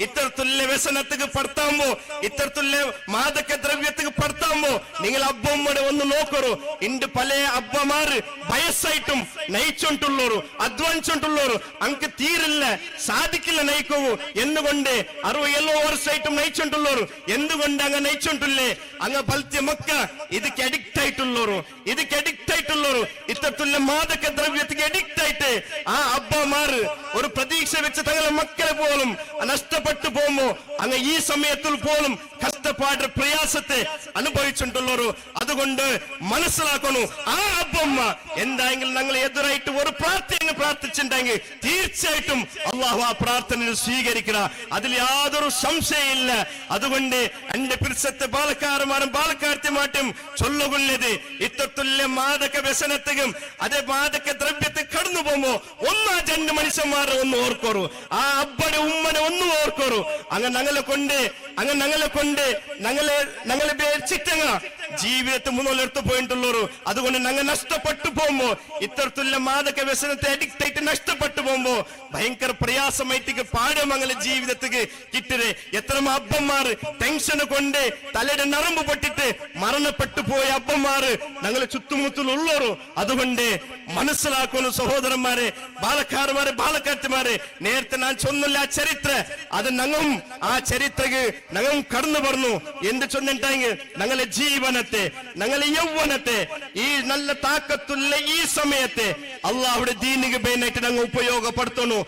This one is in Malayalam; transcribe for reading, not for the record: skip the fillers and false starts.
ഇത്തരത്തിലുള്ള വ്യസനത്തിന് പെടുത്താമോ, ഇത്തരത്തിലുള്ള മാദക ദ്രവ്യത്തിന് പെടുത്താമോ? നിങ്ങൾ അബ്ബമ്മടെ ഒന്ന് നോക്കറു. ഇണ്ട് പല അബ്ബമാര് വയസ്സായിട്ടും നയിച്ചോണ്ടുള്ളോರು, അധ്വാനിച്ചോണ്ടുള്ളോರು അങ്ങ് തീരില്ല, സാധിക്കില്ല നയിക്കവു. എന്തുകൊണ്ട് 60 വർഷമായിട്ടും നയിച്ചോണ്ടുള്ളോರು? എന്തുകൊണ്ട് അങ്ങ് നയിച്ചോണ്ടില്ലേ? അങ്ങ് ബൽത്യ മക്ക ಇದಕ್ಕೆ ಅಡಿಕ್ಟ್ ആയിട്ടുള്ളോರು, ಇದಕ್ಕೆ ಅಡಿಕ್ಟ್ ആയിട്ടുള്ളോರು, ഇത്തരത്തിലുള്ള മാദക ദ്രവ്യത്തിന് അഡിക്റ്റ് ആയിട്ട് ആ അബ്ബമാര് ഒരു പ്രതീക്ഷ വെച്ച് തങ്ങളുടെ മക്കളെ പോലും നഷ്ടപ്പെട്ടു പോകുമ്പോ അങ്ങ് ഈ സമയത്തിൽ പോലും കഷ്ടപ്പാട് പ്രയാസത്തെ അനുഭവിച്ചിട്ടുള്ളവർ. അതുകൊണ്ട് മനസ്സിലാക്കണു, ആ അബ്ബമ്മ എന്തായെങ്കിലും ഞങ്ങൾ എതിരായിട്ട് ഒരു പ്രാർത്ഥന പ്രാർത്ഥിച്ചിട്ടുണ്ടെങ്കിൽ തീർച്ചയായിട്ടും അള്ളാഹു ആ പ്രാർത്ഥന സ്വീകരിക്കുക, അതിൽ യാതൊരു സംശയമില്ല. അതുകൊണ്ട് എന്റെ പിരിസത്തെ ബാലക്കാരന്മാരും ബാലക്കാർത്തിമാറ്റും ചൊല്ലുകൊള്ളത്, ഇത്തരത്തിലുള്ള മാദക വ്യസനത്തിനും അതേ മാദക ദ്രവ്യത്തെ കടന്നു പോകുമ്പോ ഒന്നാ രണ്ട് മനുഷ്യന്മാരെ ഒന്ന് ഓർക്കോറു, ആ അബ്ബടെ ഉമ്മനെ ഒന്ന് ഓർക്കോറു. അങ്ങ് ഞങ്ങളെ കൊണ്ട് ഞങ്ങളെ ചിറ്റങ്ങ ജീവിതത്തെ മുന്നോട്ട് പോയിട്ടുള്ളൂ. അതുകൊണ്ട് ഞങ്ങൾ നഷ്ടപ്പെട്ടു പോകുമ്പോ, ഇത്തരത്തിലുള്ള മാദക വ്യസനത്തെ അഡിക്റ്റ് ആയിട്ട് നഷ്ടപ്പെട്ടു പോകുമ്പോ ഭയങ്കര പ്രയാസമായിട്ട് പാടും അങ്ങനെ ജീവിതത്തിക്ക് കിട്ടരുത്. എത്ര അബ്ബന്മാർ ടെൻഷന് കൊണ്ട് തലയുടെ നരമ്പ് പൊട്ടിട്ട് മരണപ്പെട്ടു പോയ അബ്ബന്മാര് ഞങ്ങളെ ചുറ്റുമുറ്റിലുള്ളൂ. അതുകൊണ്ട് മനസ്സിലാക്കുന്നു സഹോദരന്മാരെ, ബാലക്കാരന്മാരെ, ബാലക്കാർത്തിമാരെ, നേരത്തെ ഞാൻ ചൊന്നില്ല ആ ചരിത്ര, അത് ഞങ്ങളും ആ ചരിത്രക്ക് ഞങ്ങളും കടന്നു പറഞ്ഞു. എന്ത് ചൊന്നിട്ടെങ്കിൽ ഞങ്ങളെ ജീവനത്തെ, ഞങ്ങളെ യൗവനത്തെ, ഈ നല്ല താക്കത്തുള്ള ഈ സമയത്തെ അള്ളാഹുടെ ദീനിക ബേനായിട്ട് ഞങ്ങൾ ഉപയോഗപ്പെടുത്തുന്നു.